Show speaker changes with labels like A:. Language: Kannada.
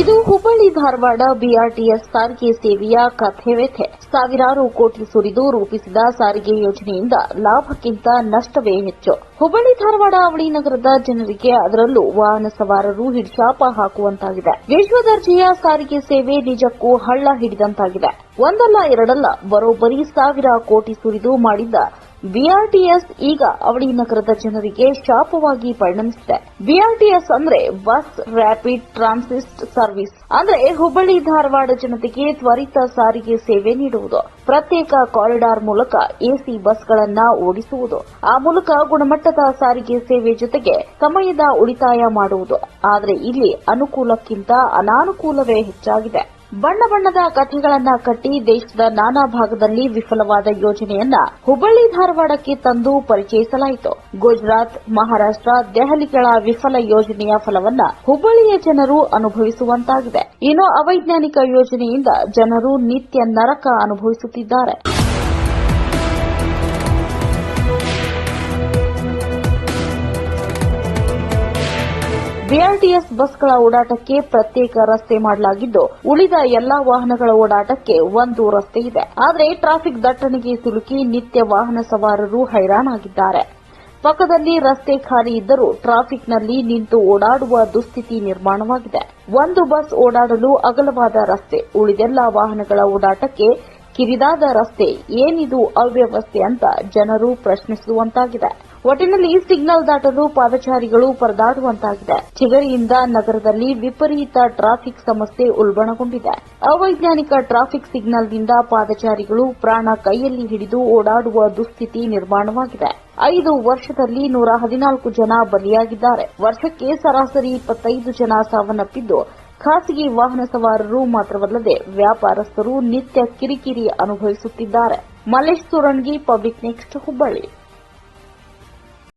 A: ಇದು ಹುಬ್ಬಳ್ಳಿ ಧಾರವಾಡ ಬಿಆರ್ಟಿಎಸ್ ಸಾರಿಗೆ ಸೇವೆಯ ಕಥೆ ವ್ಯಥೆ. ಸಾವಿರಾರು ಕೋಟಿ ಸುರಿದು ರೂಪಿಸಿದ ಸಾರಿಗೆ ಯೋಜನೆಯಿಂದ ಲಾಭಕ್ಕಿಂತ ನಷ್ಟವೇ ಹೆಚ್ಚು. ಹುಬ್ಬಳ್ಳಿ ಧಾರವಾಡ ಅವಳಿ ನಗರದ ಜನರಿಗೆ, ಅದರಲ್ಲೂ ವಾಹನ ಸವಾರರು ಹಿಡಿಶಾಪ ಹಾಕುವಂತಾಗಿದೆ. ವಿಶ್ವದರ್ಜೆಯ ಸಾರಿಗೆ ಸೇವೆ ನಿಜಕ್ಕೂ ಹಳ್ಳ ಹಿಡಿದಂತಾಗಿದೆ. ಒಂದಲ್ಲ ಎರಡಲ್ಲ, ಬರೋಬ್ಬರಿ ಸಾವಿರ ಕೋಟಿ ಸುರಿದು ಮಾಡಿದ್ದ ಬಿಆರ್ಟಿಎಸ್ ಈಗ ಅವಳಿ ನಗರದ ಜನರಿಗೆ ಶಾಪವಾಗಿ ಪರಿಣಮಿಸಿದೆ. ಬಿಆರ್ಟಿಎಸ್ ಅಂದ್ರೆ ಬಸ್ ರ್ಯಾಪಿಡ್ ಟ್ರಾನ್ಸಿಟ್ ಸರ್ವಿಸ್. ಅಂದ್ರೆ ಹುಬ್ಬಳ್ಳಿ ಧಾರವಾಡ ಜನತೆಗೆ ತ್ವರಿತ ಸಾರಿಗೆ ಸೇವೆ ನೀಡುವುದು, ಪ್ರತ್ಯೇಕ ಕಾರಿಡಾರ್ ಮೂಲಕ ಎಸಿ ಬಸ್ಗಳನ್ನ ಓಡಿಸುವುದು, ಆ ಮೂಲಕ ಗುಣಮಟ್ಟದ ಸಾರಿಗೆ ಸೇವೆ ಜೊತೆಗೆ ಸಮಯದ ಉಳಿತಾಯ ಮಾಡುವುದು. ಆದರೆ ಇಲ್ಲಿ ಅನುಕೂಲಕ್ಕಿಂತ ಅನಾನುಕೂಲವೇ ಹೆಚ್ಚಾಗಿದೆ. ಬಣ್ಣ ಬಣ್ಣದ ಕಥೆಗಳನ್ನ ಕಟ್ಟಿ ದೇಶದ ನಾನಾ ಭಾಗದಲ್ಲಿ ವಿಫಲವಾದ ಯೋಜನೆಯನ್ನ ಹುಬ್ಬಳ್ಳಿ ಧಾರವಾಡಕ್ಕೆ ತಂದು ಪರಿಚಯಿಸಲಾಯಿತು. ಗುಜರಾತ್, ಮಹಾರಾಷ್ಟ್ರ, ದೆಹಲಿಗಳ ವಿಫಲ ಯೋಜನೆಯ ಫಲವನ್ನ ಹುಬ್ಬಳ್ಳಿಯ ಜನರು ಅನುಭವಿಸುವಂತಾಗಿದೆ. ಇನ್ನು ಅವೈಜ್ಞಾನಿಕ ಯೋಜನೆಯಿಂದ ಜನರು ನಿತ್ಯ ನರಕ ಅನುಭವಿಸುತ್ತಿದ್ದಾರೆ. ಬಿಆರ್ಟಿಎಸ್ ಬಸ್ಗಳ ಓಡಾಟಕ್ಕೆ ಪ್ರತ್ಯೇಕ ರಸ್ತೆ ಮಾಡಲಾಗಿದ್ದು, ಉಳಿದ ಎಲ್ಲಾ ವಾಹನಗಳ ಓಡಾಟಕ್ಕೆ ಒಂದು ರಸ್ತೆ ಇದೆ. ಆದರೆ ಟ್ರಾಫಿಕ್ ದಟ್ಟಣೆಗೆ ಸಿಲುಕಿ ನಿತ್ಯ ವಾಹನ ಸವಾರರು ಹೈರಾಣಾಗಿದ್ದಾರೆ. ಪಕ್ಕದಲ್ಲಿ ರಸ್ತೆ ಖಾಲಿ ಇದ್ದರೂ ಟ್ರಾಫಿಕ್ನಲ್ಲಿ ನಿಂತು ಓಡಾಡುವ ದುಸ್ಥಿತಿ ನಿರ್ಮಾಣವಾಗಿದೆ. ಒಂದು ಬಸ್ ಓಡಾಡಲು ಅಗಲವಾದ ರಸ್ತೆ, ಉಳಿದೆಲ್ಲ ವಾಹನಗಳ ಓಡಾಟಕ್ಕೆ ಕಿರಿದಾದ ರಸ್ತೆ. ಏನಿದು ಅವ್ಯವಸ್ಥೆ ಅಂತ ಜನರು ಪ್ರಶ್ನಿಸುವಂತಾಗಿದೆ. ಒಟ್ಟಿನಲ್ಲಿ ಸಿಗ್ನಲ್ ದಾಟಲು ಪಾದಚಾರಿಗಳು ಪರದಾಡುವಂತಾಗಿದೆ. ಚಿಗರಿಯಿಂದ ನಗರದಲ್ಲಿ ವಿಪರೀತ ಟ್ರಾಫಿಕ್ ಸಮಸ್ಯೆ ಉಲ್ಬಣಗೊಂಡಿದೆ. ಅವೈಜ್ಞಾನಿಕ ಟ್ರಾಫಿಕ್ ಸಿಗ್ನಲ್ನಿಂದ ಪಾದಚಾರಿಗಳು ಪ್ರಾಣ ಕೈಯಲ್ಲಿ ಹಿಡಿದು ಓಡಾಡುವ ದುಸ್ಥಿತಿ ನಿರ್ಮಾಣವಾಗಿದೆ. 5 ವರ್ಷದಲ್ಲಿ 114 ಜನ ಬಲಿಯಾಗಿದ್ದಾರೆ. ವರ್ಷಕ್ಕೆ ಸರಾಸರಿ 25 ಜನ ಸಾವನ್ನಪ್ಪಿದ್ದು, ಖಾಸಗಿ ವಾಹನ ಸವಾರರು ಮಾತ್ರವಲ್ಲದೆ ವ್ಯಾಪಾರಸ್ಥರು ನಿತ್ಯ ಕಿರಿಕಿರಿ ಅನುಭವಿಸುತ್ತಿದ್ದಾರೆ. Mallesh Surangi, public next, Hubballi.